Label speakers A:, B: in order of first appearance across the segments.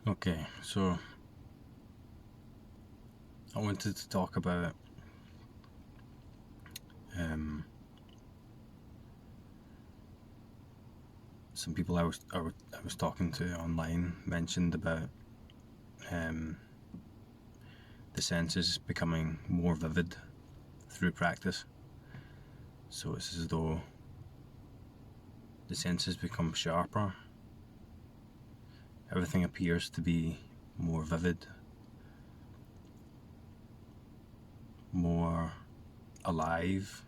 A: Okay, so I wanted to talk about some people I was talking to online mentioned about um, the senses becoming more vivid through practice. So it's as though the senses become sharper. Everything appears to be more vivid, more alive,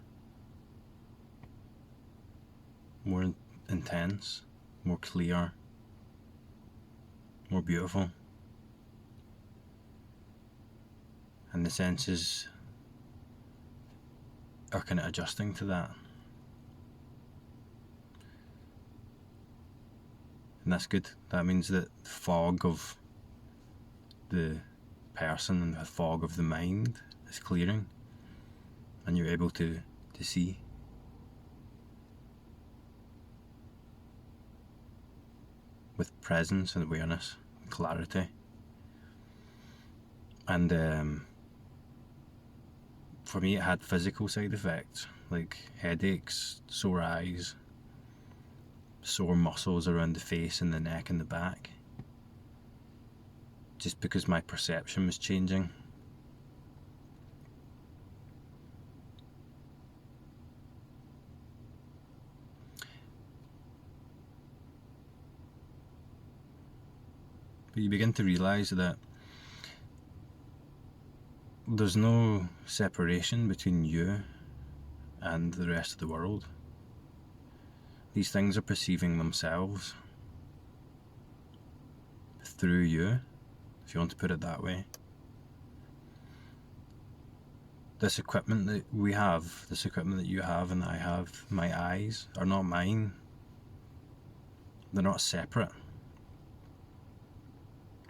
A: more intense, more clear, more beautiful. And the senses are kind of adjusting to that. And that's good. That means that the fog of the person and the fog of the mind is clearing, and you're able to see with presence and awareness and clarity. And for me, it had physical side effects like headaches, sore eyes, sore muscles around the face and the neck and the back, just because my perception was changing. But you begin to realize that there's no separation between you and the rest of the world. These things are perceiving themselves through you, if you want to put it that way. This equipment that we have, this equipment that you have and that I have, my eyes, are not mine. They're not separate.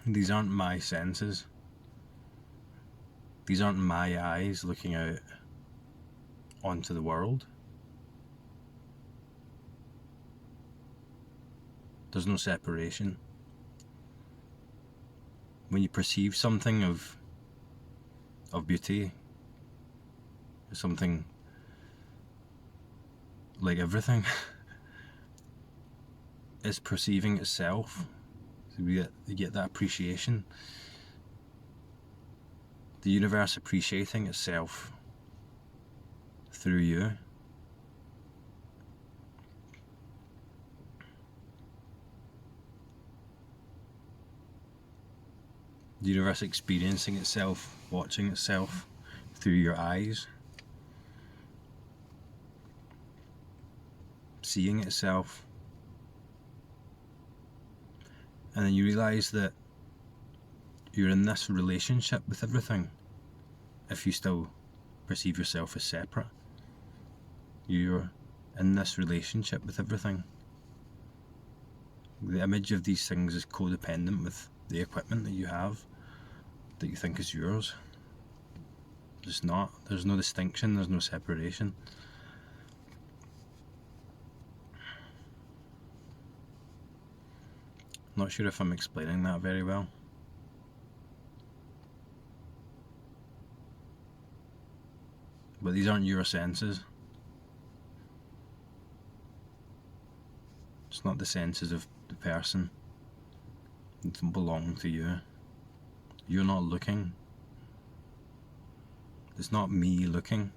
A: These aren't my senses. These aren't my eyes looking out onto the world. There's no separation. When you perceive something of beauty, something like everything is perceiving itself, so you get that appreciation. The universe appreciating itself through you. The universe experiencing itself, watching itself through your eyes, seeing itself. And then you realize that you're in this relationship with everything. If you still perceive yourself as separate, you're in this relationship with everything. The image of these things is codependent with the equipment that you have, that you think is yours. It's not. There's no distinction, there's no separation. Not sure if I'm explaining that very well. But these aren't your senses. It's not the senses of the person. It doesn't belong to you. You're not looking. It's not me looking.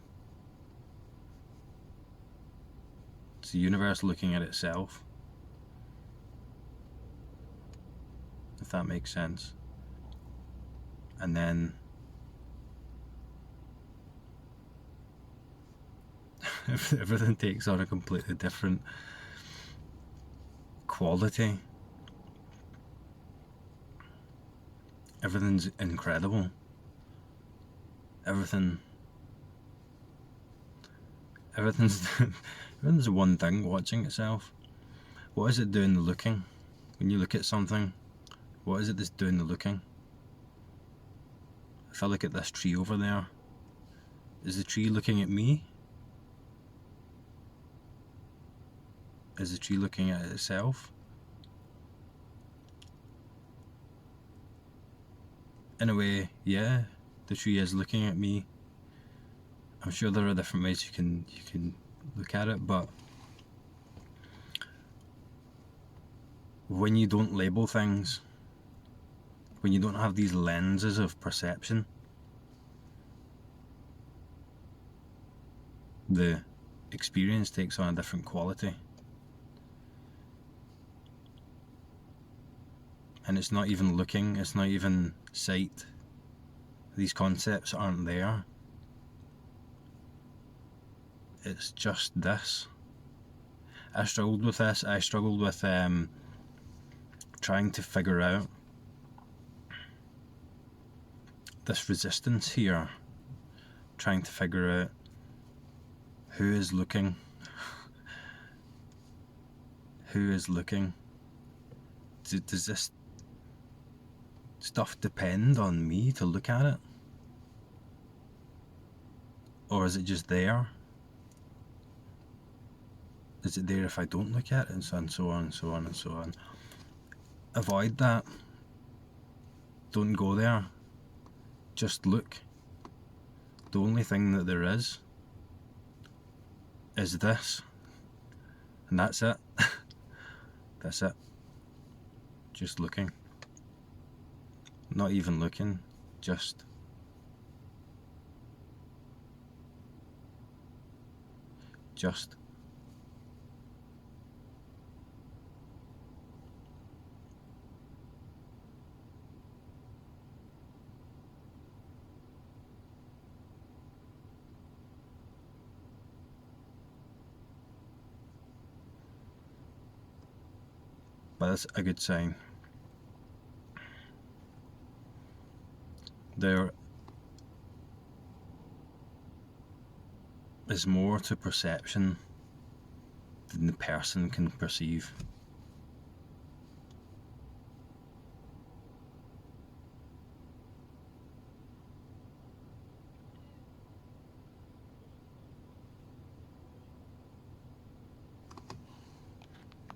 A: It's the universe looking at itself. If that makes sense. And then everything takes on a completely different quality. Everything's incredible. Everything's one thing watching itself. What is it doing the looking? When you look at something, what is it that's doing the looking? If I look at this tree over there, is the tree looking at me? Is the tree looking at itself? in a way, yeah, the tree is looking at me. I'm sure there are different ways you can look at it, but when you don't label things, when you don't have these lenses of perception, the experience takes on a different quality. And it's not even looking, it's not even sight. These concepts aren't there. It's just this. I struggled with this. I struggled with trying to figure out this resistance here, trying to figure out who is looking. Who is looking? Does this stuff depend on me to look at it? Or is it just there? Is it there if I don't look at it? And so on and so on and so on and so on. Avoid that. Don't go there. Just look. The only thing that there is this. And that's it. That's it. Just looking. Not even looking. Just. But that's a good sign. There is more to perception than the person can perceive.